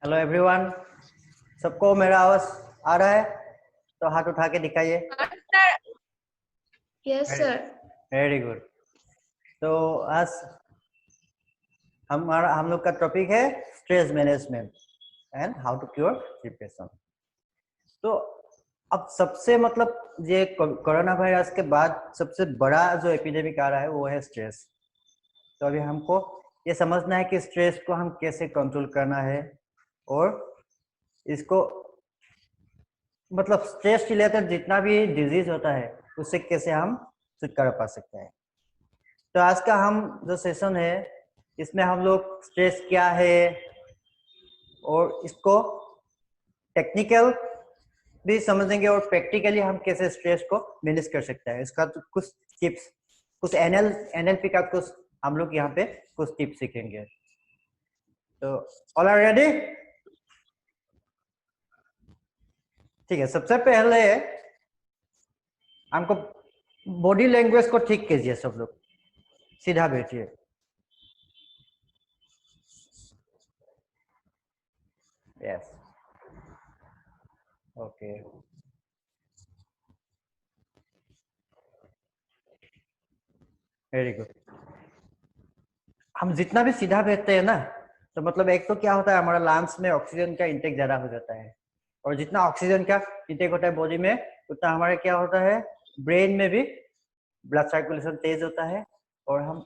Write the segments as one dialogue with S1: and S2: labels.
S1: Hello everyone, सबको मेरा आवाज आ रहा है? तो हाथ उठा के दिखाइए।
S2: Yes sir.
S1: Very good. तो आज हम लोग का टॉपिक है stress management and how to cure depression. तो अब सबसे ये कोरोना वायरस के बाद सबसे बड़ा जो एपिडेमिक आ रहा है वो है स्ट्रेस। तो अभी हमको ये समझना है कि स्ट्रेस को हम कैसे कंट्रोल करना है और इसको स्ट्रेस रिलेटेड जितना भी डिजीज होता है उससे कैसे हम छुटकारा पा सकते हैं। तो आज का हम जो सेशन है इसमें हम लोग स्ट्रेस क्या है और इसको टेक्निकल भी समझेंगे और प्रैक्टिकली हम कैसे स्ट्रेस को मैनेज कर सकते हैं। इसका तो कुछ टिप्स, कुछ एनएलपी का कुछ हम लोग यहाँ पे कुछ टिप्स सीखेंगे। तो ऑल आर रेडी? ठीक है, सबसे पहले हमको बॉडी लैंग्वेज को ठीक कीजिए। सब लोग सीधा बैठिए। Yes, okay. Very good. हम जितना भी सीधा बैठते हैं ना, तो एक तो क्या होता है, हमारा लंग्स में ऑक्सीजन का इंटेक ज्यादा हो जाता है और जितना ऑक्सीजन का इंटेक होता है बॉडी में उतना हमारे क्या होता है, ब्रेन में भी ब्लड सर्कुलेशन तेज होता है और हम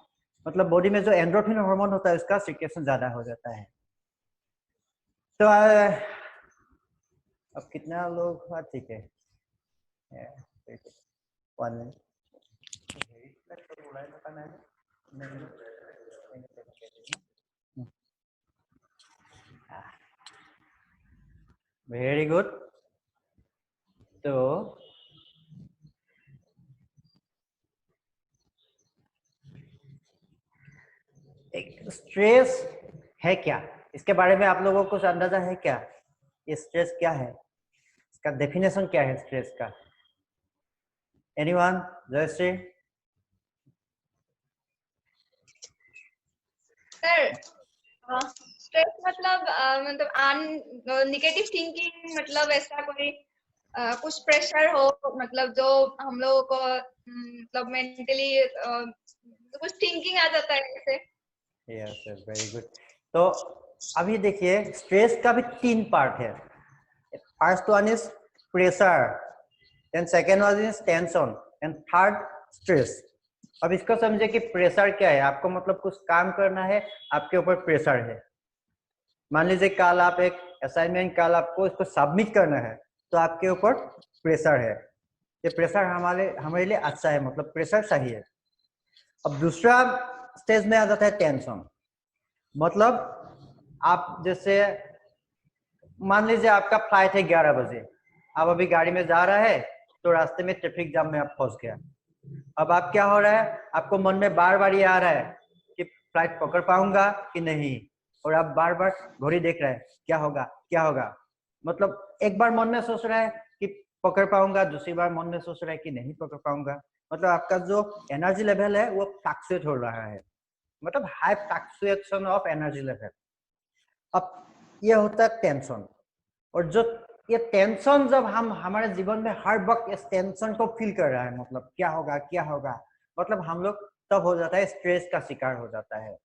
S1: बॉडी में जो एंडोर्फिन हार्मोन होता है उसका सिक्रेशन ज्यादा हो जाता है। तो अब कितना लोग, हाँ ठीक है, 1 मिनट। Very good. तो स्ट्रेस है क्या, इसके बारे में आप लोगों को कुछ अंदाजा है क्या? ये स्ट्रेस क्या है, इसका डेफिनेशन क्या है स्ट्रेस का? Anyone? Jayashree?
S2: Sir stress negative thinking, ऐसा कोई कुछ प्रेशर हो, जो हम लोगों को मेंटली कुछ थिंकिंग आ जाता है ऐसे।
S1: Yes, very good. तो अभी देखिए, स्ट्रेस का भी 3 पार्ट है। First one is pressure, then second one is tension and third stress. अब इसको समझे कि प्रेशर क्या है। आपको कुछ काम करना है, आपके ऊपर प्रेशर है। मान लीजिए कल आप एक असाइनमेंट, कल आपको इसको सबमिट करना है, तो आपके ऊपर प्रेशर है। ये प्रेशर हमारे लिए अच्छा है, प्रेशर सही है। अब दूसरा स्टेज में आ जाता है टेंशन। आप जैसे मान लीजिए आपका फ्लाइट है 11 बजे, आप अभी गाड़ी में जा रहा है तो रास्ते में ट्रैफिक जाम में आप फंस गया। अब आप क्या हो रहा है, आपको मन में बार बार ये आ रहा है कि फ्लाइट पकड़ पाऊंगा कि नहीं, और आप बार बार घड़ी देख रहे हैं क्या होगा क्या होगा। एक बार मन में सोच रहा है कि पकड़ पाऊंगा, दूसरी बार मन में सोच रहा है कि नहीं पकड़ पाऊंगा। आपका जो एनर्जी लेवल है वो फ्लक्चुएट हो रहा है, high fluctuation of energy level. अब ये होता है टेंशन। और जो ये टेंशन जब हम हमारे जीवन में हर वक्त इस टेंशन को फील कर रहा है, क्या होगा क्या होगा, हम लोग तब हो जाता है स्ट्रेस का शिकार हो जाता है।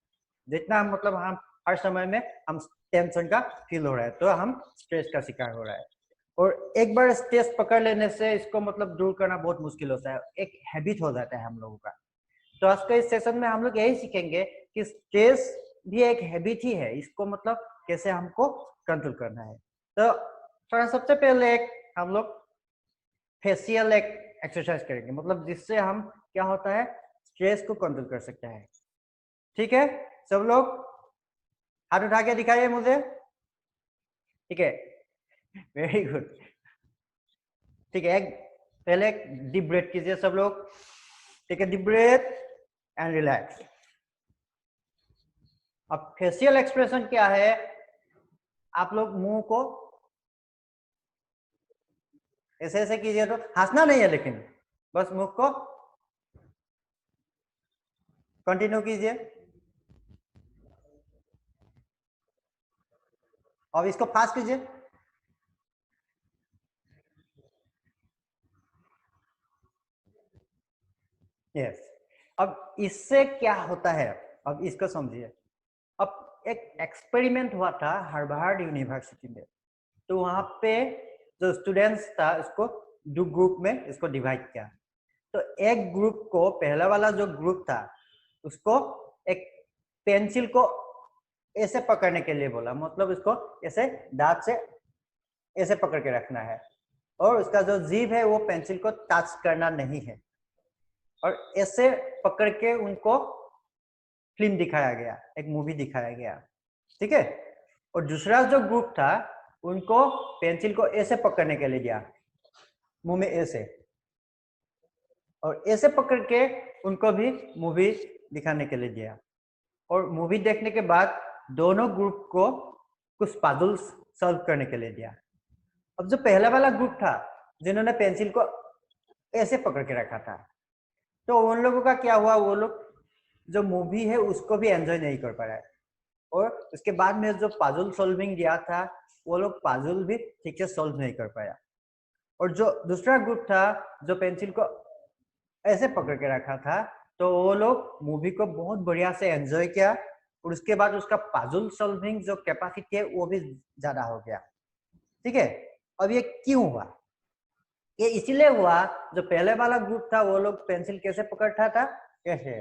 S1: जितना हम हर समय में हम टेंशन का फील हो रहा है तो हम स्ट्रेस का शिकार हो रहा है। और एक बार स्ट्रेस पकड़ लेने से इसको दूर करना बहुत मुश्किल होता है, एक हैबिट हो जाता है हम लोगों का। तो आज के इस सेशन में हम लोग यही सीखेंगे कि स्ट्रेस भी एक हैबिट ही है, इसको कैसे हमको कंट्रोल करना है। तो थोड़ा सबसे पहले हम लोग फेशियल एक्सरसाइज करेंगे, जिससे हम क्या होता है स्ट्रेस को कंट्रोल कर सकते हैं। ठीक है, सब लोग हाथ उठा के दिखाइए मुझे। ठीक है, वेरी गुड। ठीक है, पहले डीप ब्रेथ कीजिए सब लोग। ठीक है, डीप ब्रेथ एंड रिलैक्स। अब फेशियल एक्सप्रेशन क्या है, आप लोग मुंह को ऐसे ऐसे कीजिए, तो हंसना नहीं है लेकिन बस मुंह को कंटिन्यू कीजिए। अब इसको फास्ट कीजिए। यस, अब इससे क्या होता है, अब इसको समझिए। अब एक एक्सपेरिमेंट हुआ था हार्वर्ड यूनिवर्सिटी में, तो वहां पे जो स्टूडेंट्स था उसको दो ग्रुप में इसको डिवाइड किया। तो एक ग्रुप को, पहला वाला जो ग्रुप था उसको एक पेंसिल को ऐसे पकड़ने के लिए बोला, मतलब इसको ऐसे दांत से ऐसे पकड़ के रखना है और उसका जो जीभ है वो पेंसिल को टच करना नहीं है, और ऐसे पकड़ के उनको फिल्म दिखाया गया, एक मूवी दिखाया गया, ठीक है। और दूसरा जो ग्रुप था उनको पेंसिल को ऐसे पकड़ने के लिए दिया, मुंह में ऐसे, और ऐसे पकड़ के उनको भी मूवी दिखाने के लिए दिया। और मूवी देखने के बाद दोनों ग्रुप को कुछ पजल्स सॉल्व करने के लिए दिया। अब जो पहला वाला ग्रुप था जिन्होंने पेंसिल को ऐसे पकड़ के रखा था, तो उन लोगों का क्या हुआ, वो लोग जो मूवी है उसको भी एंजॉय नहीं कर पा रहे, और उसके बाद में जो पजल सॉल्विंग दिया था वो लोग पजल भी ठीक से सॉल्व नहीं कर पाया। और जो दूसरा ग्रुप था जो पेंसिल को ऐसे पकड़ के रखा था, तो वो लोग मूवी को बहुत बढ़िया से एंजॉय किया, और उसके बाद उसका पजल सॉल्विंग जो कैपेसिटी है वो भी ज्यादा हो गया, ठीक है। अब ये क्यों हुआ, ये इसीलिए हुआ जो पहले वाला ग्रुप था वो लोग पेंसिल कैसे पकड़ता था, कैसे।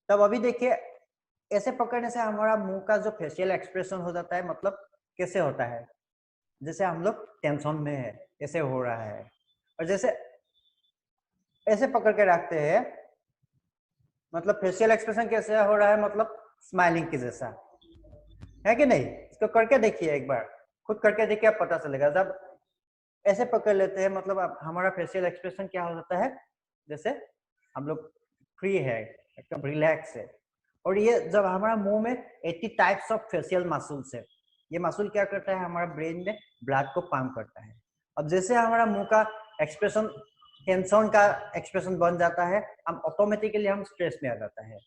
S1: तब अभी देखिए, ऐसे पकड़ने से हमारा मुंह का जो फेशियल एक्सप्रेशन हो जाता है, मतलब कैसे होता है, जैसे हम लोग टेंशन में है ऐसे हो रहा है, और जैसे ऐसे पकड़ के रखते हैं मतलब फेशियल एक्सप्रेशन कैसे हो रहा है, मतलब स्माइलिंग के जैसा है कि नहीं। इसको करके देखिए एक बार, खुद करके देखिए, आप पता चलेगा। जब ऐसे पकड़ लेते हैं मतलब अब हमारा फेशियल एक्सप्रेशन क्या हो जाता है, जैसे हम लोग फ्री है, एकदम रिलैक्स है। और ये जब हमारा मुंह में 80 टाइप्स ऑफ फेशियल मसल्स है, ये मसल क्या करता है, हमारा ब्रेन में ब्लड को पंप करता है। अब जैसे हमारा मुंह का एक्सप्रेशन टेंशन का एक्सप्रेशन बन जाता है, हम ऑटोमेटिकली हम स्ट्रेस में आ जाता है,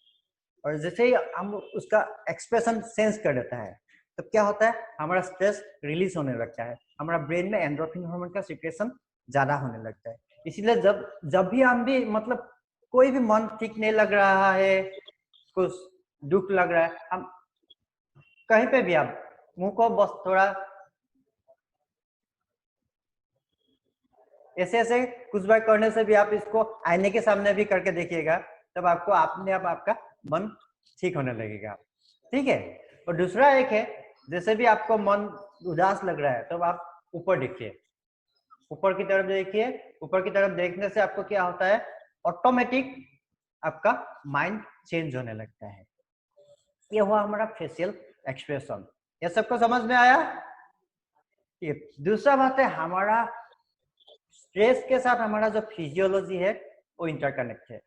S1: और जैसे ही हम उसका एक्सप्रेशन सेंस कर देता है तब क्या होता है, हमारा स्ट्रेस रिलीज होने लगता है, हमारा ब्रेन में एंडोर्फिन हार्मोन का सिक्रेशन ज्यादा होने लगता है। इसीलिए जब भी हम भी मतलब कोई भी मन ठीक नहीं लग रहा है, कुछ दुख लग रहा है, हम कहीं पे भी आप मुंह को बस थोड़ा ऐसे ऐसे कुछ बार करने से भी, आप इसको आईने के सामने भी करके देखिएगा, तब आपको अपने आप आपका मन ठीक होने लगेगा, ठीक है। और दूसरा एक है, जैसे भी आपको मन उदास लग रहा है तब आप ऊपर देखिए, ऊपर की तरफ देखिए। ऊपर की तरफ देखने से आपको क्या होता है, ऑटोमेटिक आपका माइंड चेंज होने लगता है। ये हुआ हमारा फेशियल एक्सप्रेशन। ये सबको समझ में आया। ये दूसरा बात है, हमारा स्ट्रेस के साथ हमारा जो फिजियोलॉजी है वो इंटरकनेक्ट है।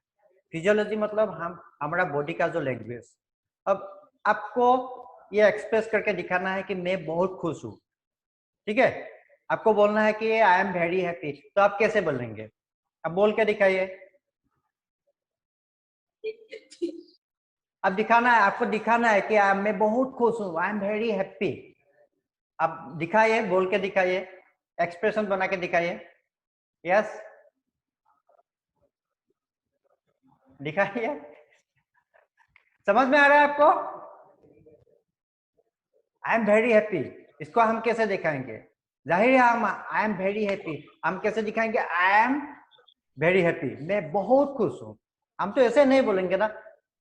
S1: फिजियोलॉजी मतलब हम हमारा बॉडी का जो लैंग्वेज। अब आपको ये एक्सप्रेस करके दिखाना है कि मैं बहुत खुश हूँ, ठीक है। आपको बोलना है कि आई एम वेरी हैप्पी, तो आप कैसे बोलेंगे, अब बोल के दिखाइए। अब दिखाना है, आपको दिखाना है कि मैं बहुत खुश हूँ, आई एम वेरी हैप्पी। अब दिखाइए, बोल के दिखाइए, एक्सप्रेशन बना के दिखाइए। यस, दिखाइए। समझ में आ रहा है आपको, आई एम वेरी हैप्पी, इसको हम कैसे दिखाएंगे, जाहिर है हम आई एम वेरी हैप्पी हम कैसे दिखाएंगे, आई एम वेरी हैप्पी, मैं बहुत खुश हूँ। हम तो ऐसे नहीं बोलेंगे ना,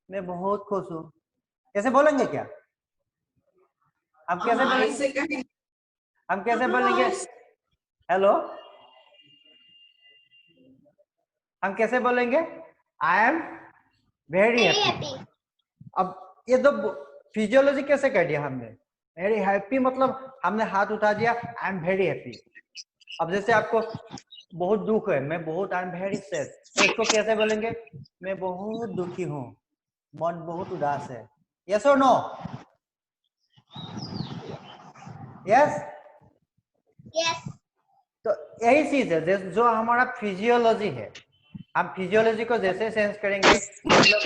S1: मैं बहुत खुश हूँ, ऐसे बोलेंगे क्या, हम कैसे बोलेंगे, हम कैसे बोलेंगे, हेलो, हम कैसे बोलेंगे, आई एम वेरी हैप्पी। अब ये तो फिजियोलॉजी कैसे कर दिया हमने, वेरी हैप्पी मतलब हमने हाथ उठा दिया, आई एम वेरी हैप्पी। अब जैसे आपको बहुत दुख है, मैं बहुत आई एम वेरी सैड, तो इसको कैसे बोलेंगे, मैं बहुत दुखी हूँ, मन बहुत उदास है। यस और नो, यस
S2: यस।
S1: तो यही चीज है जो हमारा फिजियोलॉजी है। हम फिजियोलॉजी को जैसे सेंस करेंगे, मतलब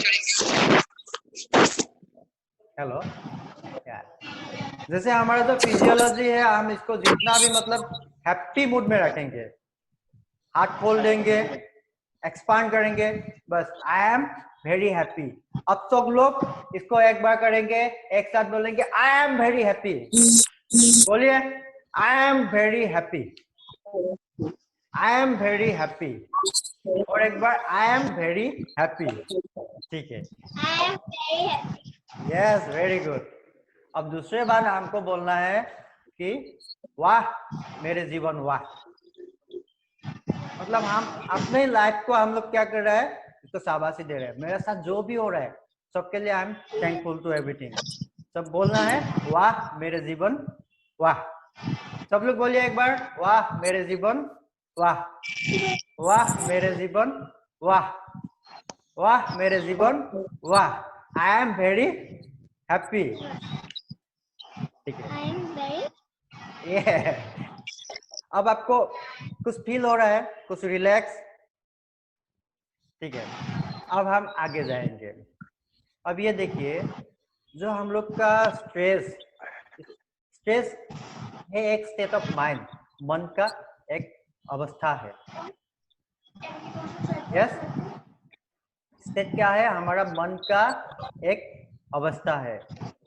S1: हेलो यार, जैसे हमारा जो फिजियोलॉजी है, हम इसको जितना भी मतलब हैप्पी मूड में रखेंगे, हाथ खोल देंगे, एक्सपांड करेंगे, बस आई एम वेरी हैप्पी। अब सब लोग इसको एक बार करेंगे, एक साथ बोलेंगे आई एम वेरी हैप्पी। बोलिए I am very happy, I am very happy, और एक बार आई एम वेरी हैप्पी। ठीक है,
S3: I am very happy.
S1: Yes very good. अब दूसरे बार हमको बोलना है कि वाह मेरे जीवन वाह। मतलब हम अपने लाइफ को हम लोग क्या कर रहे हैं, इसको शाबाशी दे रहे हैं। मेरे साथ जो भी हो रहा है सबके लिए I am thankful to everything. सब बोलना है वाह मेरे जीवन वाह। सब लोग बोलिए एक बार, वाह मेरे जीवन वाह, वाह मेरे जीवन वाह, वाह मेरे जीवन वाह, आई एम वेरी हैप्पी। ठीक है,
S3: I am very.
S1: ये अब आपको कुछ फील हो रहा है, कुछ रिलैक्स। ठीक है, अब हम आगे जाएंगे। अब ये देखिए, जो हम लोग का स्ट्रेस, स्ट्रेस है एक स्टेट ऑफ माइंड, मन का एक अवस्था है। यस, स्टेट क्या है, हमारा मन का एक अवस्था है।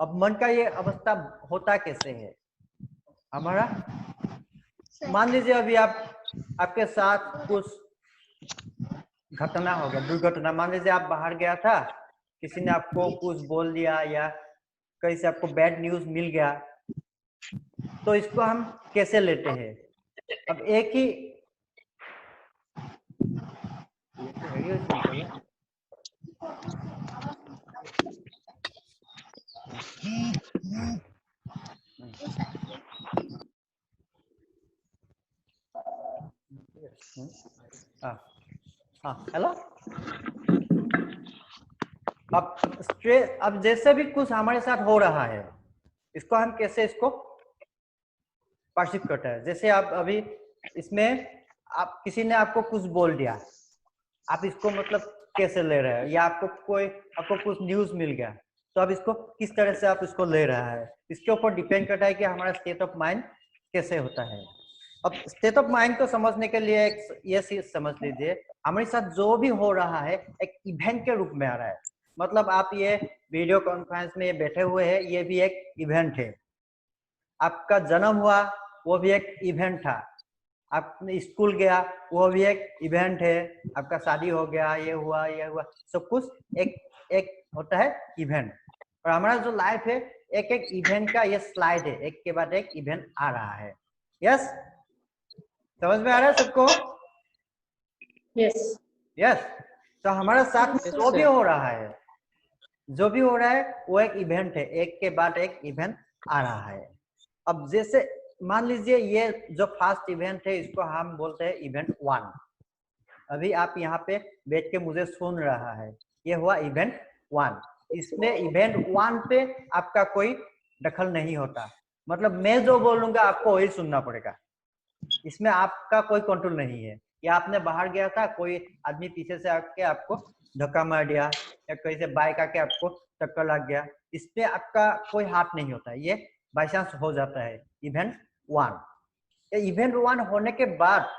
S1: अब मन का ये अवस्था होता कैसे है हमारा, मान लीजिए अभी आपके साथ कुछ घटना हो गया, दुर्घटना। मान लीजिए आप बाहर गया था, किसी ने आपको कुछ बोल दिया या कहीं से आपको बैड न्यूज मिल गया, तो इसको हम कैसे लेते हैं। अब एक ही हेलो। अब स्ट्रेस, अब जैसे भी कुछ हमारे साथ हो रहा है, इसको हम कैसे इसको परसीव करते हैं। जैसे आप अभी इसमें आप किसी ने आपको कुछ बोल दिया, आप इसको मतलब कैसे ले रहे हैं, या आपको कुछ न्यूज मिल गया, तो आप इसको किस तरह से आप इसको ले रहा है, इसके ऊपर डिपेंड करता है कि हमारा स्टेट ऑफ माइंड कैसे होता है। अब स्टेट ऑफ माइंड को समझने के लिए एक ये चीज समझ लीजिए, हमारे साथ जो भी हो रहा है एक इवेंट के रूप में आ रहा है। मतलब आप ये वीडियो कॉन्फ्रेंस में बैठे हुए हैं, ये भी एक इवेंट है। आपका जन्म हुआ, वो भी एक इवेंट था। आपने स्कूल गया, वो भी एक इवेंट है। आपका शादी हो गया, ये हुआ ये हुआ, सब कुछ एक एक होता है इवेंट। और हमारा जो लाइफ है एक एक इवेंट का ये स्लाइड है, एक के बाद एक इवेंट आ रहा है। यस, समझ में आ रहा है सबको?
S4: Yes
S1: yes. तो हमारे साथ में जो भी हो रहा है, जो भी हो रहा है वो एक इवेंट है, एक के बाद एक इवेंट आ रहा है। अब जैसे मान लीजिए ये जो फर्स्ट इवेंट है, इसको हम बोलते हैं इवेंट 1। अभी आप यहाँ पे बैठ के मुझे सुन रहा है, ये हुआ इवेंट 1। इसमें इवेंट 1 पे आपका कोई दखल नहीं होता। मतलब मैं जो बोलूंगा आपको वही सुनना पड़ेगा, इसमें आपका कोई कंट्रोल नहीं है। या आपने बाहर गया था, कोई आदमी पीछे से आके आपको धक्का मार दिया, या कहीं से बाइक आके आपको टक्कर लग गया, इसमें आपका कोई हाथ नहीं होता, ये बाई चांस हो जाता है इवेंट 1। इवेंट 1 होने के बाद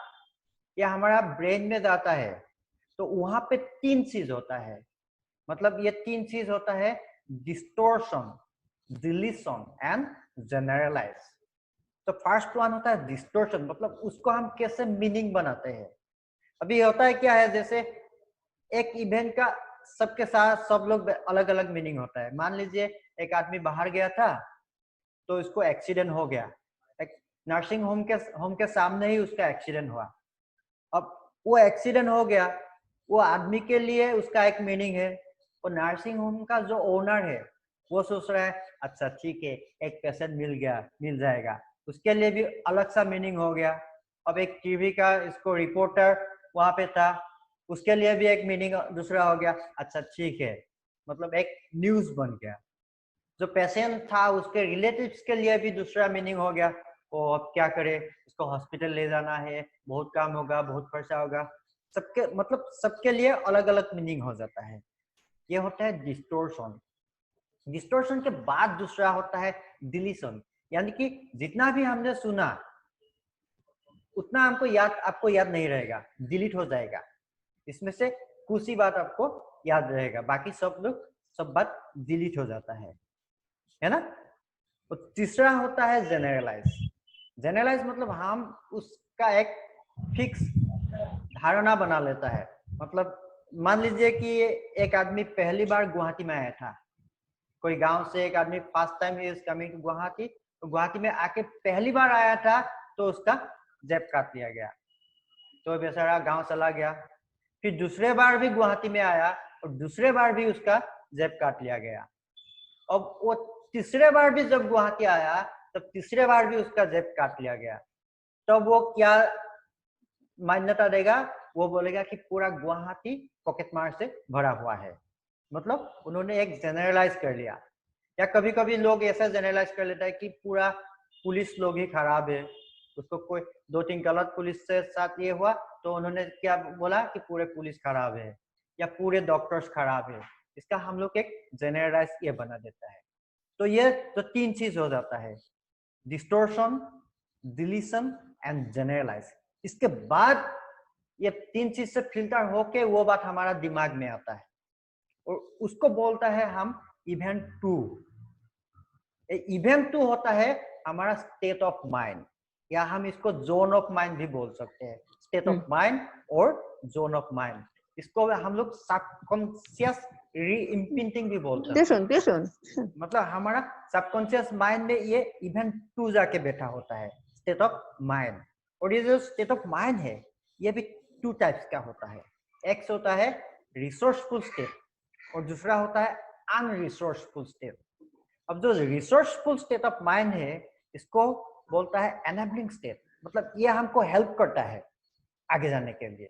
S1: ये हमारा ब्रेन में जाता है, तो वहां पे 3 चीज होता है। मतलब ये 3 चीज होता है, डिस्टोर्शन, डिलीशन एंड जनरलाइज। तो फर्स्ट वन होता है डिस्टोर्शन, मतलब उसको हम कैसे मीनिंग बनाते हैं। अभी होता है क्या है, जैसे एक इवेंट का सबके साथ सब लोग अलग अलग मीनिंग होता है। मान लीजिए एक आदमी बाहर गया था, तो इसको एक्सीडेंट हो गया, एक नर्सिंग होम के सामने ही उसका एक्सीडेंट हुआ। अब वो एक्सीडेंट हो गया, वो आदमी के लिए उसका एक मीनिंग है, और नर्सिंग होम का जो ओनर है वो सोच रहा है अच्छा ठीक है, एक पेशेंट मिल जाएगा, उसके लिए भी अलग सा मीनिंग हो गया। अब एक टीवी का इसको रिपोर्टर वहां पे था, उसके लिए भी एक मीनिंग दूसरा हो गया, अच्छा ठीक है, मतलब एक न्यूज बन गया। जो पेशेंट था उसके रिलेटिव्स के लिए भी दूसरा मीनिंग हो गया, वो अब क्या करे, इसको हॉस्पिटल ले जाना है, बहुत काम होगा, बहुत खर्चा होगा। सबके मतलब सबके लिए अलग अलग मीनिंग हो जाता है। ये होता है डिस्टोर्शन। डिस्टोर्शन के बाद दूसरा होता है डिलीशन। यानी कि जितना भी हमने सुना उतना आपको याद नहीं रहेगा, डिलीट हो जाएगा। इसमें से कुछ ही बात आपको याद रहेगा, बाकी सब बात डिलीट हो जाता है ना। तो तीसरा होता है जनरलाइज। जनरलाइज मतलब हम उसका एक फिक्स धारणा बना लेता है। मतलब मान लीजिए कि एक आदमी पहली बार गुवाहाटी में आया था, कोई गांव से एक आदमी first time he is coming to Guwahati, तो गुवाहाटी में आके पहली बार आया था तो उसका जेब काट लिया गया, तो बेचारा गांव चला गया। फिर दूसरे बार भी गुवाहाटी में आया और दूसरे बार भी उसका जेब काट लिया गया। अब वो तीसरे बार भी जब गुवाहाटी आया तब तीसरे बार भी उसका जेब काट लिया गया। तब वो क्या मान्यता देगा? वो बोलेगा कि पूरा गुवाहाटी पॉकेट मार से भरा हुआ है। मतलब उन्होंने एक जनरलाइज कर लिया। या कभी कभी लोग ऐसा जनरलाइज कर लेता है कि पूरा पुलिस लोग ही खराब है, उसको कोई 2-3 गलत पुलिस से साथ ये हुआ तो उन्होंने क्या बोला कि पूरे पुलिस खराब है या पूरे डॉक्टर्स खराब है। इसका हम लोग एक जनरलाइज ये बना देता है। तो ये तो 3 चीज हो जाता है, डिस्टोर्शन, डिलीशन एंड जनरलाइज। इसके बाद ये 3 चीज से फिल्टर होके वो बात हमारा दिमाग में आता है और उसको बोलता है हम इवेंट 2। इवेंट 2 होता है हमारा स्टेट ऑफ माइंड, या हम इसको जोन ऑफ माइंड भी बोल सकते हैं। स्टेट ऑफ माइंड और जोन ऑफ माइंड, इसको हम लोग सबकॉन्शियस री-इम्प्रिंटिंग भी बोलते हैं। मतलब हमारा सबकॉन्शियस माइंड में ये इवेंट 2 जाके बैठा होता है, स्टेट ऑफ माइंड। और ये जो स्टेट ऑफ माइंड है ये भी 2 टाइप्स का होता है। एक होता है रिसोर्सफुल स्टेट और दूसरा होता है अनरिसोर्सफुल स्टेट। अब जो रिसोर्सफुल स्टेट ऑफ माइंड है इसको बोलता है एनेबलिंग स्टेट, मतलब ये हमको हेल्प करता है आगे जाने के लिए।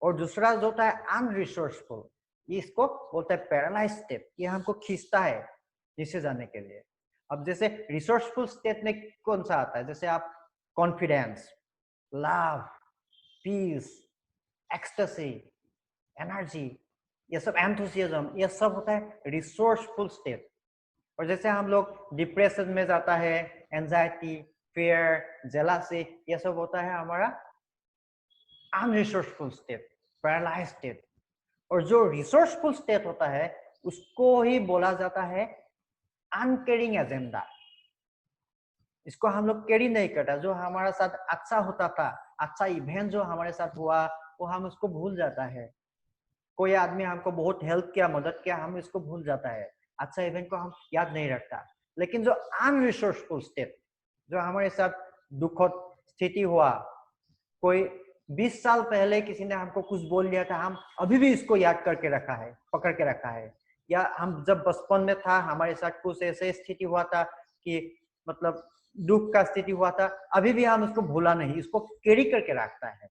S1: और दूसरा जो होता है अनरिसोर्सफुल, ये इसको बोलता है पैरालाइज स्टेट, ये हमको खींचता है नीचे जाने के लिए। अब जैसे रिसोर्सफुल स्टेट में कौन सा आता है? जैसे आप confidence, love, peace, ecstasy, energy, ये सब एंथुसियाज्म, ये सब होता है रिसोर्सफुल स्टेट। और जैसे हम लोग डिप्रेशन में जाता है, एंजाइटी, फियर, जेलसी, ये सब होता है हमारा अनरिसोर्सफुल स्टेट, पैरालाइज स्टेट। और जो रिसोर्सफुल स्टेट होता है उसको ही बोला जाता है अनकेयरिंग एजेंडा। इसको हम लोग कैरी नहीं करता। जो हमारा साथ अच्छा होता था, अच्छा इवेंट जो हमारे साथ हुआ वो हम उसको भूल जाता है। कोई आदमी हमको बहुत हेल्प किया, मदद किया, हम इसको भूल जाता है, अच्छा इवेंट को हम याद नहीं रखता। लेकिन जो अनरिसोर्सफुल स्टेट, जो हमारे साथ दुखद स्थिति हुआ, कोई 20 साल पहले किसी ने हमको कुछ बोल दिया था, हम अभी भी इसको याद करके रखा है, पकड़ के रखा है। या हम जब बचपन में था हमारे साथ कुछ ऐसे स्थिति हुआ था कि मतलब दुख का स्थिति हुआ था, अभी भी हम उसको भूला नहीं, इसको कैरी करके रखता है।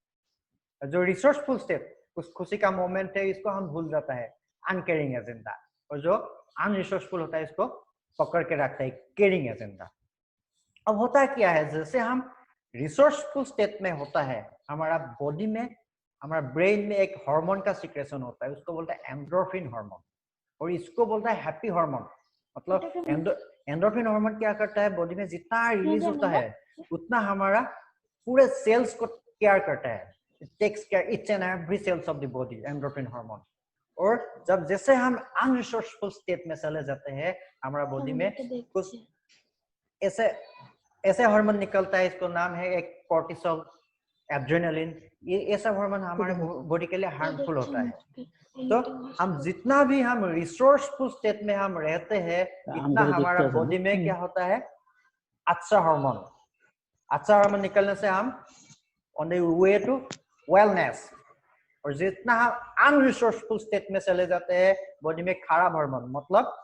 S1: जो रिसोर्सफुल स्टेट, उस खुशी का मोमेंट है, इसको हम भूल जाता है, अनकेयरिंग एजेंडा। और जो अनरिसोर्सफुल होता है इसको पकड़ के रखता है, केयरिंग एजेंडा। अब होता क्या है, जैसे हम रिसोर्सफुल स्टेट में होता है, हमारा बॉडी में, हमारा ब्रेन में एक हार्मोन का सिक्रेशन होता है, उसको बोलता है एंडोर्फिन हार्मोन, और इसको बोलता है हैप्पी हार्मोन। मतलब एंडोर्फिन हार्मोन क्या करता है, बॉडी में जितना रिलीज होता है उतना हमारा पूरे सेल्स को केयर करता है, takes care each and every cells of the body, endorphin hormone. और जब जैसे हम अनरिसोर्सफुल स्टेट में चले जाते हैं, हमारा बॉडी में कुछ ऐसे हार्मोन निकलता है, इसको नाम है एक कॉर्टिसोल, एड्रेनालिन। ये सब हार्मोन हमारे बॉडी के लिए हार्मफुल होता है। तो हम जितना भी हम रिसोर्सफुल स्टेट में हम रहते हैं, इतना हमारा बॉडी में क्या होता है, अच्छा हार्मोन निकलने से हम on the way to wellness. और जितना हम अनरिसोर्सफुल स्टेट में चले जाते हैं, बॉडी में खराब हार्मोन, मतलब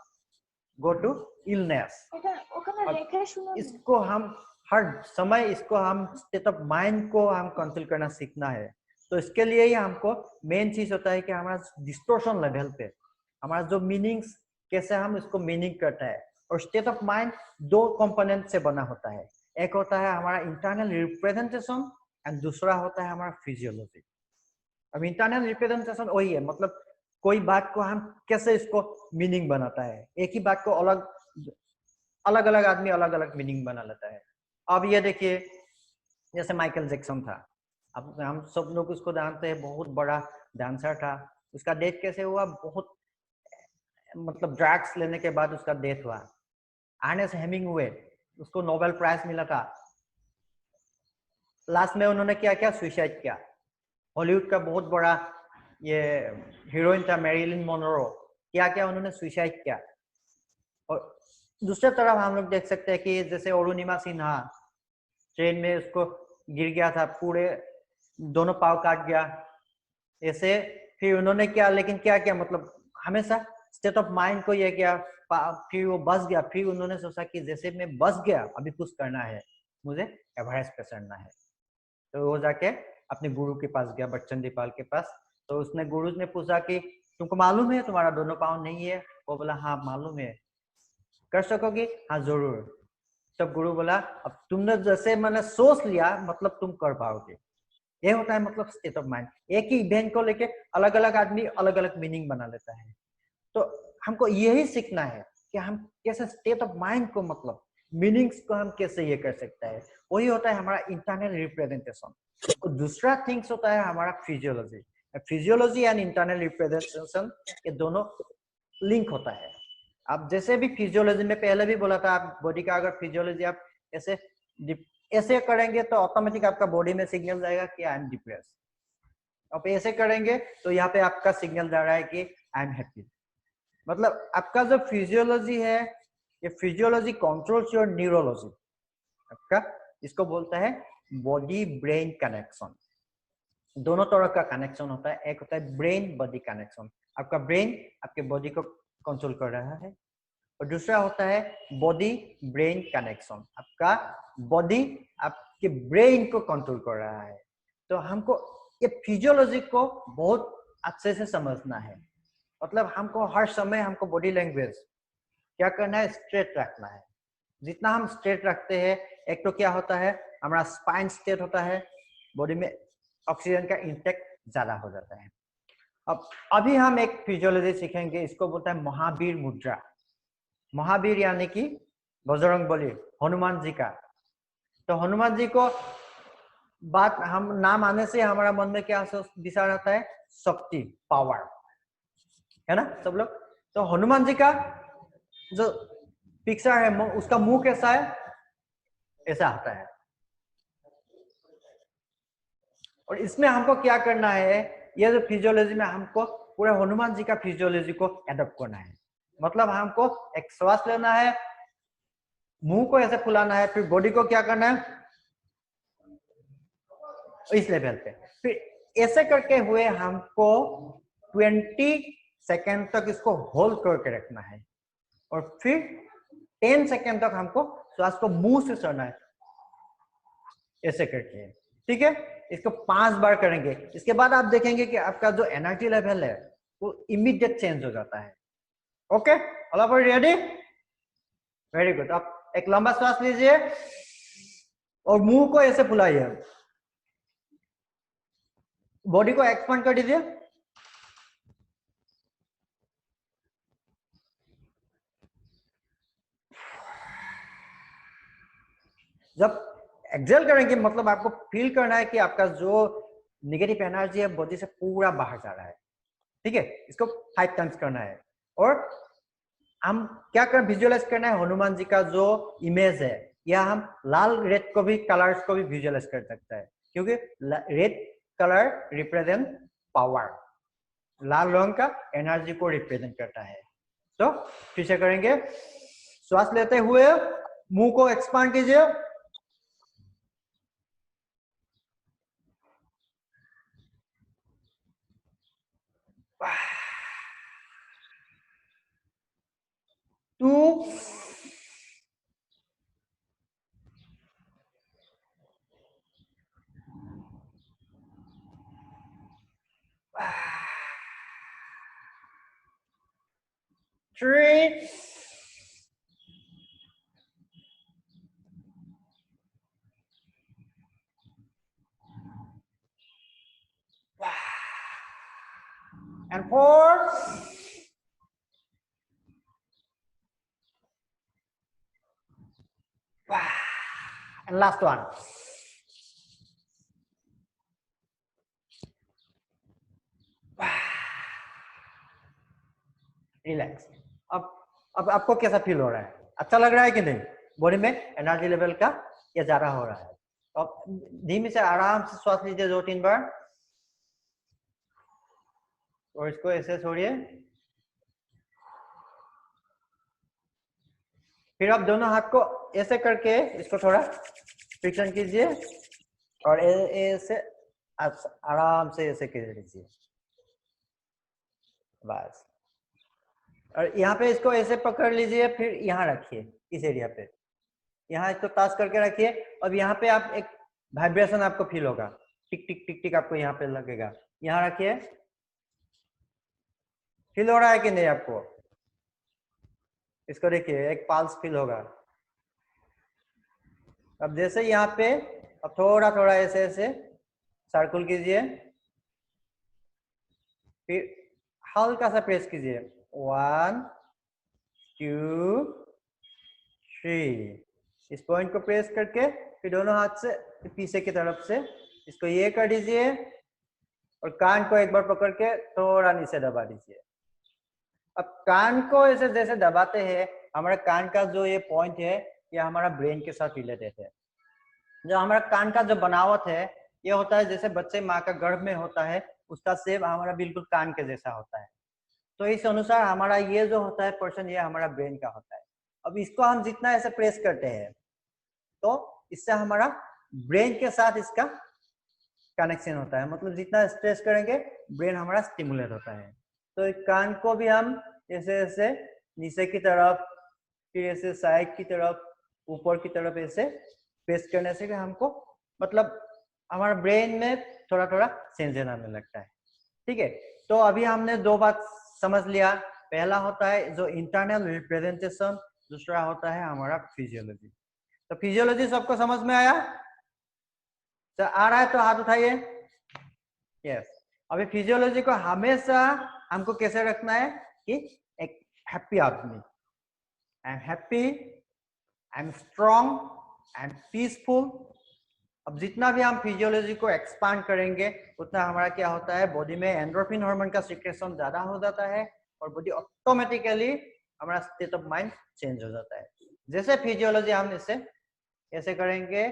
S1: गो टू इलनेस। इसको हम हर समय, इसको हम स्टेट ऑफ माइंड को हम कंट्रोल करना सीखना है। तो इसके लिए ही हमको मेन चीज होता है कि हमारा डिस्टोर्शन लेवल पे हमारा जो मीनिंग्स, कैसे हम इसको मीनिंग करता है। और स्टेट ऑफ माइंड 2 कंपोनेंट से बना होता है, एक होता है हमारा इंटरनल रिप्रेजेंटेशन एंड दूसरा होता है हमारा फिजियोलॉजी। अब इंटरनल रिप्रेजेंटेशन वही है, मतलब कोई बात को हम कैसे इसको मीनिंग बनाता है, एक ही बात को अलग अलग अलग आदमी अलग अलग मीनिंग बना लेता है। अब ये देखिए, जैसे माइकल जैक्सन था, अब हम सब लोग उसको जानते हैं, बहुत बड़ा डांसर था। उसका डेथ कैसे हुआ? बहुत मतलब ड्रग्स लेने के बाद उसका डेथ हुआ। अर्नेस्ट हेमिंगवे, उसको नोबेल प्राइज मिला था। लास्ट में उन्होंने क्या किया? सुसाइड किया। हॉलीवुड का बहुत बड़ा ये हीरोइन था मैरिलिन मोनरो, क्या किया? उन्होंने सुसाइड किया। और दूसरी तरफ हम लोग देख सकते हैं कि जैसे अरुणिमा सिन्हा, ट्रेन में उसको गिर गया था, पूरे दोनों पाँव काट गया ऐसे। फिर उन्होंने क्या, लेकिन क्या किया, मतलब हमेशा स्टेट ऑफ माइंड को ये किया। फिर वो बस गया। फिर उन्होंने सोचा कि जैसे मैं बस गया, अभी कुछ करना है, मुझे एवरेस्ट पे चढ़ना है। तो वो जाके अपने गुरु के पास गया, बच्चन दीपाल के पास। तो उसने गुरु ने पूछा कि तुमको मालूम है तुम्हारा दोनों पाँव नहीं है? वो बोला हाँ मालूम है। कर सकोगे? हाँ जरूर। तब गुरु बोला अब तुमने जैसे मैंने सोच लिया, मतलब तुम कर पाओगे। ये होता है मतलब स्टेट ऑफ माइंड। एक ही इवेंट को लेके अलग अलग आदमी अलग अलग मीनिंग बना लेता है। तो हमको यही सीखना है कि हम कैसे स्टेट ऑफ माइंड को, मतलब मीनिंग्स को हम कैसे ये कर सकते हैं। वही होता है हमारा इंटरनल रिप्रेजेंटेशन। तो दूसरा थिंग्स होता है हमारा physiology. Physiology and internal representation ये दोनों लिंक होता है। आप जैसे भी फिजियोलॉजी में पहले भी बोला था, आप बॉडी का अगर फिजियोलॉजी आप ऐसे ऐसे करेंगे तो ऑटोमेटिक आपका बॉडी में सिग्नल जाएगा कि आई एम डिप्रेस। आप ऐसे करेंगे तो यहाँ पे आपका सिग्नल जा रहा है कि आई एम हैप्पी। मतलब आपका जो फिजियोलॉजी है, ये फिजियोलॉजी कंट्रोल्स योर न्यूरोलॉजी। आपका इसको बोलता है बॉडी ब्रेन कनेक्शन। दोनों तरह का कनेक्शन होता है। एक होता है ब्रेन बॉडी कनेक्शन, आपका ब्रेन आपके बॉडी को कंट्रोल कर रहा है। और दूसरा होता है बॉडी ब्रेन कनेक्शन, आपका बॉडी आपके ब्रेन को कंट्रोल कर रहा है। तो हमको ये फिजियोलॉजी को बहुत अच्छे से समझना है। मतलब हमको हर समय हमको बॉडी लैंग्वेज क्या करना है? स्ट्रेट रखना है। जितना हम स्ट्रेट रखते हैं, एक तो क्या होता है हमारा स्पाइन स्ट्रेट होता है, बॉडी में ऑक्सीजन का इंटेक ज्यादा हो जाता है। अब अभी हम एक फिजियोलॉजी सीखेंगे, इसको बोलता है महावीर मुद्रा। महावीर यानी कि बजरंगबली, हनुमान जी का। तो हनुमान जी को बात हम नाम आने से हमारा मन में क्या विचार आता है? शक्ति, पावर, है ना सब लोग। तो हनुमान जी का जो पिक्चर है, उसका मुंह कैसा है? ऐसा आता है। और इसमें हमको क्या करना है? ये जो फिजियोलॉजी में हमको पूरा हनुमान जी का फिजियोलॉजी को एडॉप्ट करना है। मतलब हमको एक श्वास लेना है, मुंह को ऐसे फुलाना है, फिर बॉडी को क्या करना है इस लेवल पे। फिर ऐसे करके हुए हमको 20 सेकेंड तक इसको होल्ड करके रखना है। और फिर 10 सेकेंड तक हमको श्वास को मुंह से छोड़ना है, ऐसे करके। ठीक है, इसको 5 बार करेंगे। इसके बाद आप देखेंगे कि आपका जो एनर्जी लेवल है वो इमीडिएट चेंज हो जाता है। Okay, all of you ready? Very good. आप एक लंबा श्वास लीजिए और मुंह को ऐसे फुलाइए, बॉडी को एक्सपांड कर दीजिए। जब एक्सेल करेंगे मतलब आपको फील करना है कि आपका जो नेगेटिव एनर्जी है बॉडी से पूरा बाहर जा रहा है। ठीक है, इसको 5 टाइम्स करना है। और हम क्या कर विजुअलाइज करना है? हनुमान जी का जो इमेज है, या हम लाल रेड को भी कलर्स को भी विजुअलाइज कर सकते हैं, क्योंकि रेड कलर रिप्रेजेंट पावर, लाल रंग का एनर्जी को रिप्रेजेंट करता है। तो फिर से करेंगे, श्वास लेते हुए मुंह को एक्सपांड कीजिए, two, three, and 4. And last one. Relax. अब आपको कैसा फील हो रहा है? अच्छा लग रहा है कि नहीं? बॉडी में एनर्जी लेवल का ये ज्यादा हो रहा है. तो अब धीमे से आराम से श्वास लीजिए 2-3 बार और इसको ऐसे छोड़िए. फिर आप दोनों हाथ को ऐसे करके इसको थोड़ा फ्रिक्शन कीजिए और ऐसे आराम से ऐसे कर लीजिए. बस. और यहाँ पे इसको ऐसे पकड़ लीजिए, फिर यहाँ रखिए इस एरिया पे. यहाँ इसको टच करके रखिए. अब यहाँ पे आप एक वाइब्रेशन आपको फील होगा. टिक टिक टिक टिक आपको यहाँ पे लगेगा. यहाँ रखिए. फील हो रहा है कि नहीं आपको? इसको देखिए, एक पल्स फील होगा. अब जैसे यहाँ पे अब थोड़ा थोड़ा ऐसे ऐसे सर्कल कीजिए, फिर हल्का सा प्रेस कीजिए. 1 2 3. इस पॉइंट को प्रेस करके फिर दोनों हाथ से पीछे की तरफ से इसको ये कर दीजिए और कान को एक बार पकड़ के थोड़ा नीचे दबा दीजिए. अब कान को ऐसे जैसे दबाते हैं, हमारा कान का जो ये पॉइंट है ये हमारा ब्रेन के साथ रिलेटेड है. जो हमारा कान का जो बनावट है ये होता है जैसे बच्चे माँ का गर्भ में होता है, उसका शेप हमारा बिल्कुल कान के जैसा होता है. तो इस अनुसार हमारा ये जो होता है पर्सन, ये हमारा ब्रेन का होता है. अब इसको हम जितना ऐसे प्रेस करते हैं तो इससे हमारा ब्रेन के साथ इसका कनेक्शन होता है. मतलब जितना स्ट्रेस करेंगे ब्रेन हमारा स्टिमुलेट होता है. तो इस कान को भी हम ऐसे ऐसे नीचे की तरफ, फिर ऐसे साइड की तरफ, ऊपर की तरफ ऐसे प्रेस करने से भी हमको मतलब हमारा ब्रेन में थोड़ा थोड़ा चेंज आने लगता है. ठीक है. तो अभी हमने 2 बात समझ लिया. पहला होता है जो इंटरनल रिप्रेजेंटेशन, दूसरा होता है हमारा फिजियोलॉजी. तो फिजियोलॉजी सबको समझ में आया? तो आ रहा है तो हाथ उठाइए. यस. अभी फिजियोलॉजी को हमेशा हमको कैसे रखना है कि एक हैप्पी आदमी, I am happy, I am strong, I am peaceful. अब जितना भी हम फिजियोलॉजी को एक्सपांड करेंगे उतना हमारा क्या होता है, बॉडी में एंडोर्फिन हार्मोन का सिक्रेशन ज्यादा हो जाता है और बॉडी ऑटोमेटिकली हमारा स्टेट ऑफ माइंड चेंज हो जाता है. जैसे फिजियोलॉजी हम इसे ऐसे करेंगे,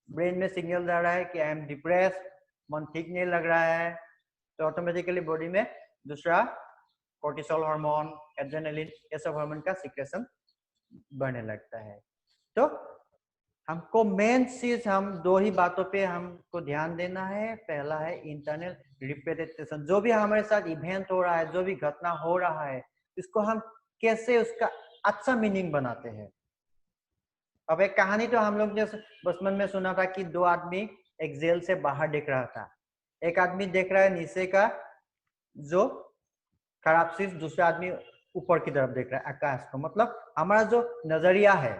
S1: ब्रेन में सिग्नल जा रहा है कि आई एम डिप्रेस, मन ठीक नहीं लग रहा है, तो ऑटोमेटिकली बॉडी में दूसरा कोर्टिसोल हार्मोन, एड्रेनालिन, ये सब हार्मोन का सिक्रेशन बढ़ने लगता है. तो हमको मेन चीज हम 2 ही बातों पे हमको ध्यान देना है. पहला है इंटरनल रिप्रेजेंटेशन. जो भी हमारे साथ इवेंट हो रहा है, जो भी घटना हो रहा है, इसको हम कैसे उसका अच्छा मीनिंग बनाते हैं. अब एक कहानी तो हम लोग ने बचपन में सुना था कि 2 आदमी एक जेल से बाहर देख रहा था. एक आदमी देख रहा है नीचे का जो खराब चीज, दूसरा आदमी ऊपर की तरफ देख रहा है आकाश को. मतलब हमारा जो नजरिया है,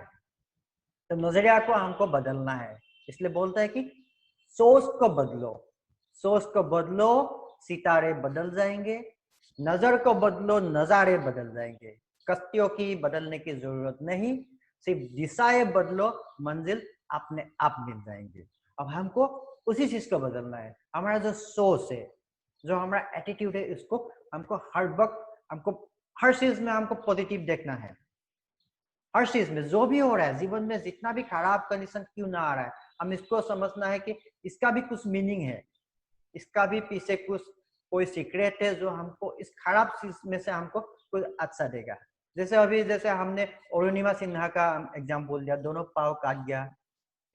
S1: तो नजरिया को हमको बदलना है. इसलिए बोलता है कि सोच को बदलो, सोच को बदलो, सितारे बदल जाएंगे. नजर को बदलो, नजारे बदल जाएंगे. कश्तियों की बदलने की जरूरत नहीं, सिर्फ दिशाएं बदलो, मंजिल अपने आप मिल जाएंगे. अब हमको उसी चीज को बदलना है. हमारा जो सोच है, जो हमारा एटीट्यूड है, इसको हमको हर वक्त, हमको हर चीज में हमको पॉजिटिव देखना है. हर चीज में जो भी हो रहा है जीवन में, जितना भी खराब कंडीशन क्यों ना आ रहा है, हम इसको समझना है कि इसका भी कुछ मीनिंग है, इसका भी पीछे कुछ कोई सीक्रेट है जो हमको इस खराब चीज में से हमको कुछ अच्छा देगा. जैसे अभी जैसे हमने अरुणिमा सिन्हा का एग्जाम्पल दिया, दोनों पाव काट गया,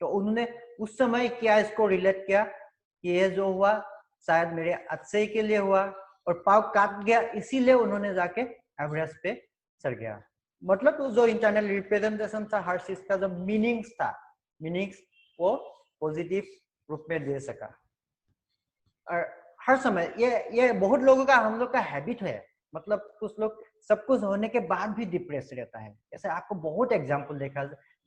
S1: तो उन्होंने उस समय क्या इसको रिलेट किया कि ये जो हुआ शायद मेरे अच्छे के लिए हुआ, और पाव काट गया इसीलिए उन्होंने जाके एवरेस्ट पे चढ़ गया. मतलब जो इंटरनल रिप्रेजेंटेशन था, हर चीज का जो मीनिंग्स था, मीनिंग्स वो पॉजिटिव रूप में दे सका. और हर समय ये बहुत लोगों का, हम लोग का हैबिट है. मतलब कुछ लोग सब कुछ होने के बाद भी डिप्रेस रहता है. ऐसे आपको बहुत एग्जांपल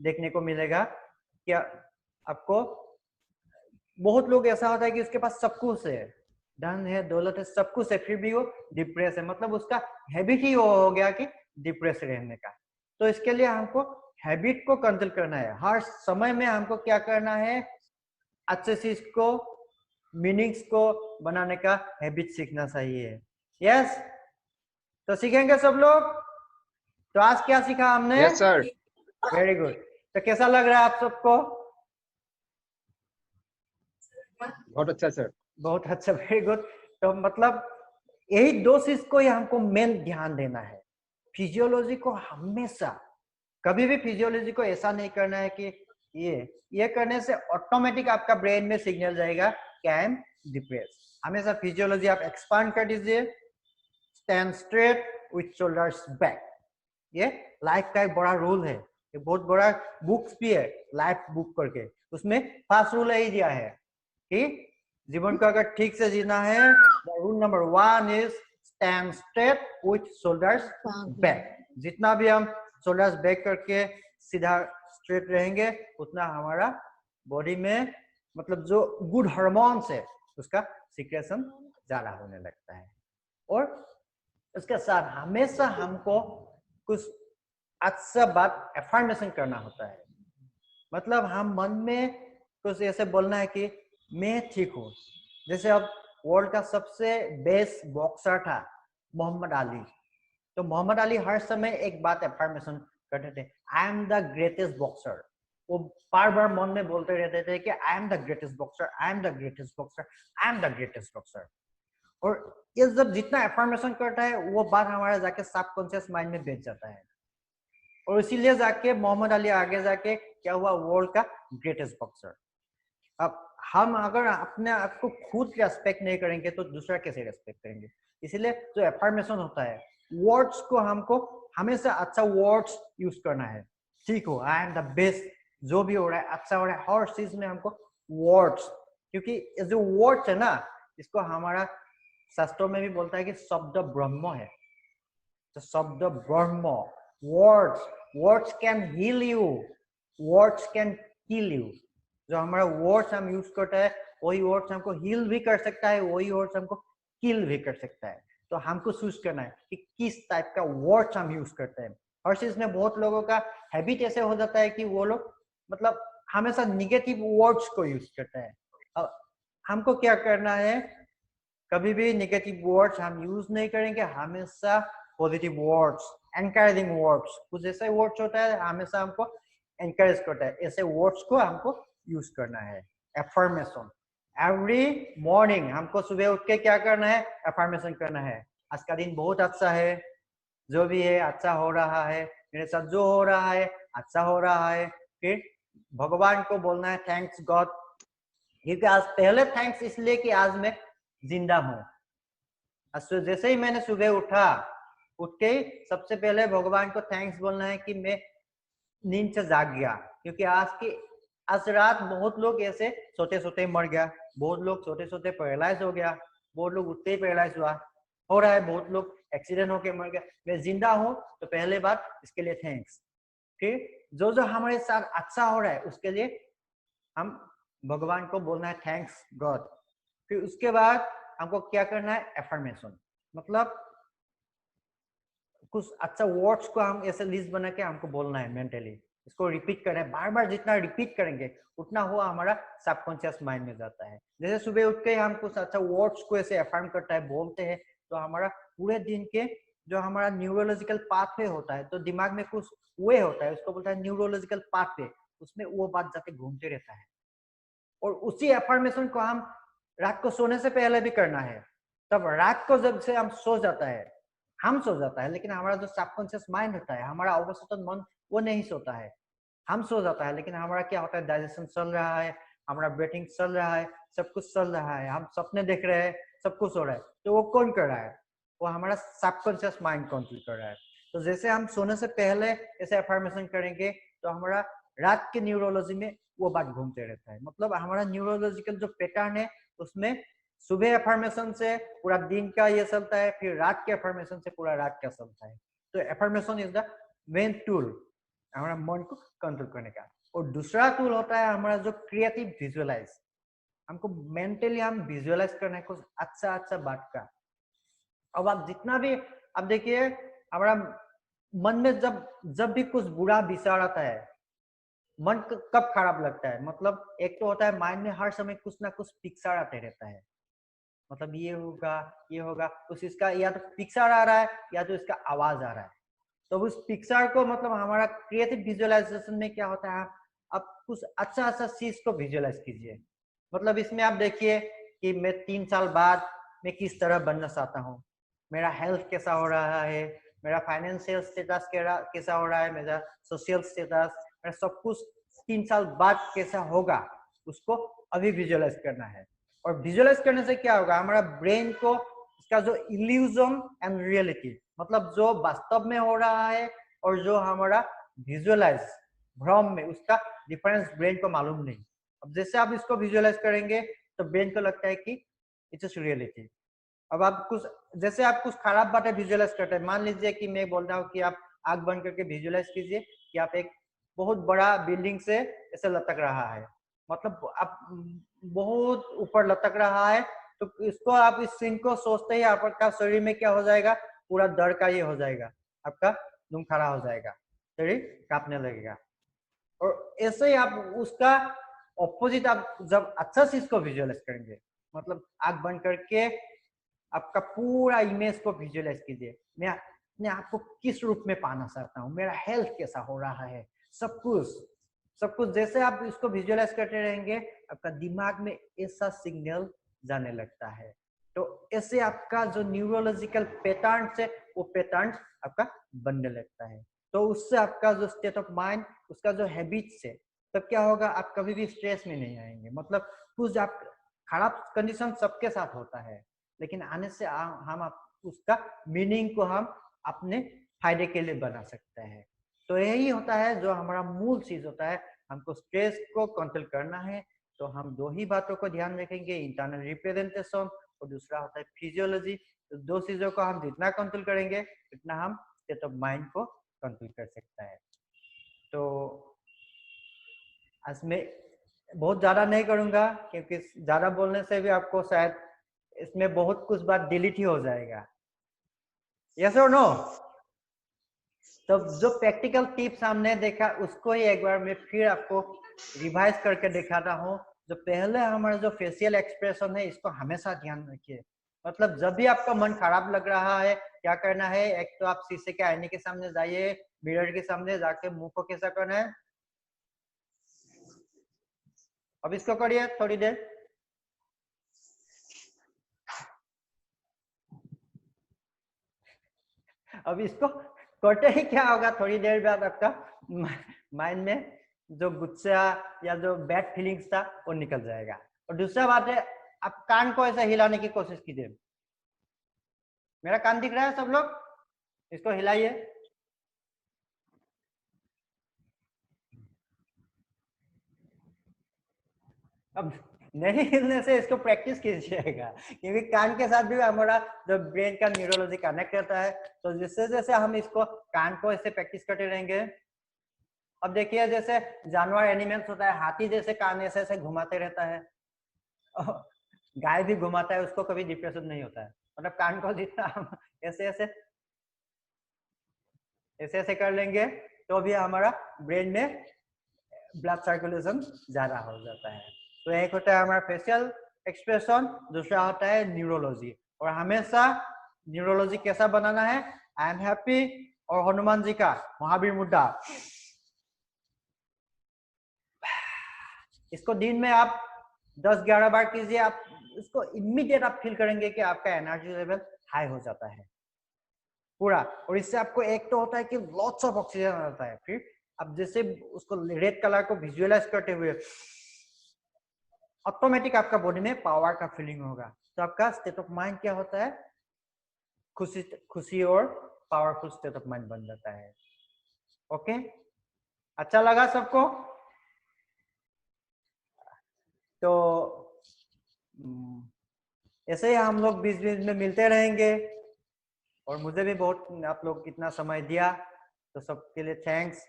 S1: देखने को मिलेगा कि आपको बहुत लोग ऐसा होता है कि उसके पास सब कुछ है, धन है, दौलत है, सब कुछ है, फिर भी वो डिप्रेस है. मतलब उसका हैबिट ही वो हो गया कि डिप्रेस रहने का. तो इसके लिए हमको हैबिट को कंट्रोल करना है। हर समय में हमको क्या करना है, अच्छे चीज को, मीनिंग्स को बनाने का हैबिट सीखना चाहिए। यस, तो सीखेंगे सब लोग। तो आज क्या सीखा हमने?
S4: Yes sir.
S1: Very good. तो कैसा लग रहा है आप सबको?
S4: बहुत अच्छा सर।
S1: बहुत अच्छा, वेरी गुड। तो मतलब यही दो चीज को ही हमको मेन ध्यान देना है। फिजियोलॉजी को हमेशा, कभी भी फिजियोलॉजी को ऐसा नहीं करना है कि ये करने से ऑटोमेटिक आपका ब्रेन में सिग्नल जाएगा कि आई एम डिप्रेस। हमेशा फिजियोलॉजी आप एक्सपांड कर दीजिए। Stand straight with shoulders back. ये लाइफ का एक बड़ा रूल है, ये बहुत बड़ा बुक्स भी है, लाइफ बुक करके, उसमें फर्स्ट रूल यही दिया है कि जीवन को अगर ठीक से जीना है, rule number 1 is stand straight with shoulders back. जितना भी हम शोल्डर्स बैक करके सीधा स्ट्रेट रहेंगे, उतना हमारा बॉडी में मतलब जो गुड हार्मोन्स है उसका सिक्रेशन ज्यादा होने लगता है। और उसके साथ हमेशा हमको कुछ अच्छा बात एफर्मेशन करना होता है। मतलब हम मन में कुछ ऐसे बोलना है कि मैं ठीक हूँ। जैसे अब वर्ल्ड का सबसे बेस्ट बॉक्सर था मोहम्मद अली, तो मोहम्मद अली हर समय एक बात एफर्मेशन करते थे, I am the greatest boxer. वो बार बार मन में बोलते रहते थे कि I am the greatest boxer, I am the greatest boxer, I am the greatest boxer. और ये जब जितना एफर्मेशन करता है वो बात हमारा जाके सबकॉन्शियस माइंड में बैठ जाता है, और इसीलिए जाके मोहम्मद अली आगे जाके क्या हुआ, वर्ल्ड का ग्रेटेस्ट बॉक्सर। अब हम अगर अपने आप को खुद रेस्पेक्ट नहीं करेंगे तो दूसरा कैसे रेस्पेक्ट करेंगे? इसीलिए जो एफर्मेशन होता है, वर्ड्स को हमको हमेशा अच्छा वर्ड्स यूज करना है। ठीक हो, आई एम द बेस्ट, जो भी हो रहा है अच्छा हो रहा है, हर चीज में हमको वर्ड्स, क्योंकि जो वर्ड्स है ना, इसको हमारा शास्त्रों में भी बोलता है कि शब्द ब्रह्म है। तो शब्द ब्रह्म, words can heal you, words can kill you. जो हमारा वर्ड्स हम यूज करते हैं वही वर्ड्स हमको हील भी कर सकता है, वही वर्ड्स हमको किल भी कर सकता है। तो हमको चूज करना है कि किस टाइप का वर्ड्स हम यूज करते हैं। हर चीज में बहुत लोगों का हैबिट ऐसे हो जाता है कि वो लोग मतलब हमेशा निगेटिव वर्ड्स को यूज करते हैं। अब हमको क्या करना है, कभी भी नेगेटिव वर्ड्स हम यूज नहीं करेंगे, हमेशा पॉजिटिव वर्ड्स, एनकरेजिंग वर्ड्स, कुछ ऐसे वर्ड्स होता है हमेशा हमको एनकरेज करता है, ऐसे वर्ड्स को हमको यूज करना है। एफर्मेशन, एवरी मॉर्निंग हमको सुबह उठ के क्या करना है, एफर्मेशन करना है। आज का दिन बहुत अच्छा है, जो भी है अच्छा हो रहा है, मेरे साथ जो हो रहा है अच्छा हो रहा है। फिर भगवान को बोलना है थैंक्स गॉड, क्योंकि आज पहले थैंक्स इसलिए कि आज मैं जिंदा हूँ। जैसे ही मैंने सुबह उठ के सबसे पहले भगवान को थैंक्स बोलना है कि मैं नींद से जाग गया, क्योंकि आज रात बहुत लोग ऐसे सोते सोते मर गया, बहुत लोग सोते सोते पैरालाइज हो गया, बहुत लोग उठते ही पैरालाइज हो रहा है, बहुत लोग एक्सीडेंट होके मर गया। मैं जिंदा हूँ, तो पहले बात इसके लिए थैंक्स। फिर जो जो हमारे साथ अच्छा हो रहा है उसके लिए हम भगवान को बोलना है थैंक्स गॉड। फिर उसके बाद हमको क्या करना है, एफर्मेशन, मतलब कुछ अच्छा वर्ड्स को हम ऐसे लिस्ट बना के हमको बोलना है मेंटली, इसको रिपीट करना है बार बार। जितना रिपीट करेंगे उतना हुआ हमारा सबकॉन्शियस माइंड में जाता है। जैसे सुबह उठ के हम कुछ अच्छा वर्ड्स को ऐसे एफर्म करता है, बोलते हैं, तो हमारा पूरे दिन के जो हमारा न्यूरोलॉजिकल पाथवे होता है, तो दिमाग में कुछ वे होता है, उसको बोलता है न्यूरोलॉजिकल पाथवे, उसमें वो बात जाके घूमते रहता है। और उसी एफर्मेशन को हम रात को सोने से पहले भी करना है। तब रात को जब से हम सो जाता है, लेकिन हमारा जो सबकॉन्शियस माइंड होता है, हमारा अवचेतन मन, वो नहीं सोता है। हम सो जाता है, लेकिन हमारा क्या होता है, डाइजेशन चल रहा है, हमारा ब्रीथिंग चल रहा है, सब कुछ चल रहा है, हम सपने देख रहे हैं, सब कुछ हो रहा है। तो वो कौन कर रहा है, वो हमारा सबकॉन्शियस माइंड कंट्रोल कर रहा है। तो जैसे हम सोने से पहले ऐसे एफर्मेशन करेंगे तो हमारा रात के न्यूरोलॉजी में वो बात घूमते रहता है। मतलब हमारा न्यूरोलॉजिकल जो पैटर्न है उसमें सुबह एफर्मेशन से पूरा दिन का ये चलता है, फिर रात के एफर्मेशन से पूरा रात का चलता है। तो affirmation is the main tool हमारा मन को कंट्रोल करने का। और दूसरा टूल होता है हमारा जो क्रिएटिव विजुअलाइज, हमको मेंटली हम विजुअलाइज करना है कुछ अच्छा अच्छा बात का। अब आप जितना भी, अब देखिए हमारा मन में जब भी कुछ बुरा विचार आता है, मन कब खराब लगता है, मतलब एक तो होता है माइंड में हर समय कुछ ना कुछ पिक्चर आते रहता है, मतलब ये होगा कुछ, इसका या तो पिक्चर आ रहा है या तो इसका आवाज आ रहा है। तो उस पिक्चर को मतलब हमारा क्रिएटिव विजुअलाइजेशन में क्या होता है, आप कुछ अच्छा अच्छा चीज को विजुअलाइज कीजिए। मतलब इसमें आप देखिए कि मैं 3 साल बाद मैं किस तरह बनना चाहता हूँ, मेरा हेल्थ कैसा हो रहा है, मेरा फाइनेंशियल स्टेटस कैसा हो रहा है, मेरा सोशल स्टेटस, मेरा सब कुछ 3 साल बाद कैसा होगा, उसको अभी विजुअलाइज करना है। और विजुअलाइज करने से क्या होगा, हमारा ब्रेन को इसका जो इल्यूजन एंड रियलिटी, मतलब जो वास्तव में हो रहा है और जो हमारा विजुअलाइज भ्रम में, उसका डिफरेंस ब्रेन को मालूम नहीं। अब जैसे आप इसको विजुअलाइज करेंगे तो ब्रेन को लगता है कि इट इज रियलिटी। अब आप कुछ, जैसे आप कुछ खराब बातें विजुअलाइज करते हैं, मान लीजिए कि मैं बोल रहा हूँ कि आप आंख बंद करके विजुअलाइज कीजिए कि आप एक बहुत बड़ा बिल्डिंग से ऐसे लटक रहा है, मतलब आप बहुत ऊपर लटक रहा है, तो इसको आप इस सीन को सोचते ही आपका शरीर में क्या हो जाएगा, पूरा डर का ये हो जाएगा, आपका दुम खड़ा हो जाएगा, शरीर कांपने लगेगा। और ऐसे ही आप उसका ऑपोजिट आप जब अच्छा चीज को विजुअलाइज करेंगे, मतलब आंख बंद करके आपका पूरा इमेज को विजुअलाइज कीजिए, मैं अपने आप को किस रूप में पाना चाहता हूँ, मेरा हेल्थ कैसा हो रहा है, सब कुछ जैसे आप इसको विजुअलाइज करते रहेंगे, आपका दिमाग में ऐसा सिग्नल जाने लगता है। तो ऐसे आपका जो न्यूरोलॉजिकल पैटर्न है, वो पैटर्न आपका बनने लगता है। तो उससे आपका जो स्टेट ऑफ माइंड, उसका जो हैबिट्स है, तब क्या होगा, आप कभी भी स्ट्रेस में नहीं आएंगे। मतलब कुछ आप खराब कंडीशन सबके साथ होता है, लेकिन आने से हम उसका मीनिंग को हम अपने फायदे के लिए बना सकते हैं। तो यही होता है जो हमारा मूल चीज होता है, हमको स्ट्रेस को कंट्रोल करना है। तो हम दो ही बातों को ध्यान रखेंगे, इंटरनल रिप्रेजेंटेशन और दूसरा होता है फिजियोलॉजी। तो दो चीजों को हम जितना कंट्रोल करेंगे उतना हम स्टेट ऑफ माइंड को कंट्रोल कर सकता है। तो आज मैं बहुत ज्यादा नहीं करूंगा, क्योंकि ज्यादा बोलने से भी आपको शायद इसमें बहुत कुछ बात डिलीट ही हो जाएगा। यस और नो? तो जो प्रैक्टिकल टिप्स हमने देखा उसको ही एक बार मैं फिर आपको रिवाइज करके दिखाता हूँ। जो पहले हमारा जो फेशियल एक्सप्रेशन है, इसको हमेशा ध्यान रखिए। मतलब जब भी आपका मन खराब लग रहा है, क्या करना है, एक तो आप शीशे के आईने के सामने जाइए, मिरर के सामने जाके मुंह को कैसा करना है, अब इसको करिए थोड़ी देर। अब इसको करते ही क्या होगा, थोड़ी देर बाद आपका माइंड में जो गुस्सा या जो बैड फीलिंग्स था वो निकल जाएगा। और दूसरा बात है, आप कान को ऐसा हिलाने की कोशिश कीजिए। मेरा कान दिख रहा है सब लोग? इसको हिलाइए। अब नहीं हिलने से इसको प्रैक्टिस कीजिएगा, क्योंकि कान के साथ भी हमारा जो ब्रेन का न्यूरोलॉजी कनेक्ट रहता है। तो जैसे जैसे हम इसको कान को ऐसे प्रैक्टिस करते रहेंगे, अब देखिए जैसे जानवर एनिमल्स होता है, हाथी जैसे कान ऐसे ऐसे घुमाते रहता है, गाय भी घुमाता है, उसको कभी डिप्रेशन नहीं होता है। मतलब कान को जितना हम ऐसे ऐसे ऐसे ऐसे कर लेंगे तो भी हमारा ब्रेन में ब्लड सर्कुलेशन ज्यादा हो जाता है। तो एक होता है हमारा फेशियल एक्सप्रेशन, दूसरा होता है न्यूरोलॉजी। और हमेशा न्यूरोलॉजी कैसा बनाना है, आई एम हैप्पी, और हनुमान जी का महावीर मुद्रा, इसको दिन में आप 10-11 बार कीजिए। आप इसको इमीडिएट आप फील करेंगे कि आपका एनर्जी लेवल हाई हो जाता है पूरा। और इससे आपको एक तो होता है कि लॉट्स ऑफ ऑक्सीजन आता है। फिर अब जैसे उसको रेड कलर को विजुअलाइज करते हुए ऑटोमेटिक आपका बॉडी में पावर का फीलिंग होगा। तो आपका स्टेट ऑफ माइंड क्या होता है, खुशी खुशी और पावरफुल स्टेट ऑफ माइंड बन जाता है। ओके, अच्छा लगा सबको? तो ऐसे ही हम लोग बीच बीच में मिलते रहेंगे। और मुझे भी बहुत आप लोग इतना समय दिया, तो सबके लिए थैंक्स।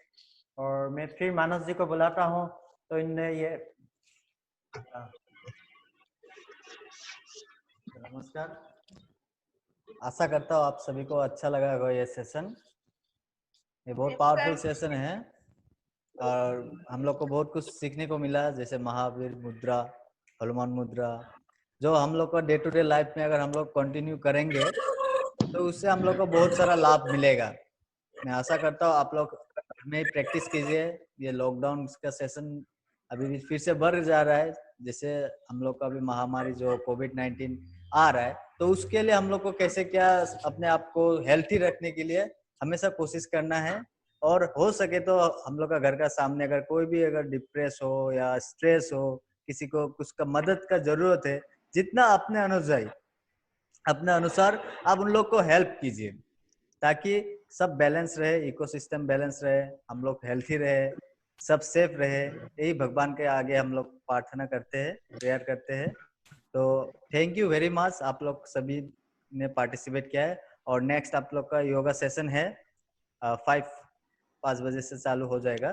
S1: और मैं फिर मानस जी को बुलाता हूँ। तो इनने ये नमस्कार, आशा करता हूँ आप सभी को अच्छा लगा होगा ये सेशन।
S5: ये बहुत
S2: Yes,
S5: पावरफुल
S2: sir.
S5: सेशन है और हम लोग को बहुत कुछ सीखने को मिला, जैसे महावीर मुद्रा, हनुमान मुद्रा, जो हम लोग को डे टू डे लाइफ में अगर हम लोग कंटिन्यू करेंगे तो उससे हम लोग को बहुत सारा लाभ मिलेगा। मैं आशा करता हूँ आप लोग में प्रैक्टिस कीजिए। ये लॉकडाउन का सेशन अभी भी फिर से बढ़ जा रहा है, जैसे हम लोग का अभी महामारी जो कोविड-19 आ रहा है, तो उसके लिए हम लोग को कैसे क्या अपने आप को हेल्थी रखने के लिए हमेशा कोशिश करना है। और हो सके तो हम लोग का घर का सामने अगर कोई भी अगर डिप्रेस हो या स्ट्रेस हो, किसी को कुछ का मदद का जरूरत है, जितना अपने अनुसार आप उन लोग को हेल्प कीजिए, ताकि सब बैलेंस रहे, इकोसिस्टम बैलेंस रहे, हम लोग हेल्थी रहे, सब सेफ रहे। यही भगवान के आगे हम लोग प्रार्थना करते हैं, प्रेयर करते हैं। तो थैंक यू वेरी मच, आप लोग सभी ने पार्टिसिपेट किया है। और नेक्स्ट आप लोग का योगा सेशन है 5 बजे से चालू हो जाएगा।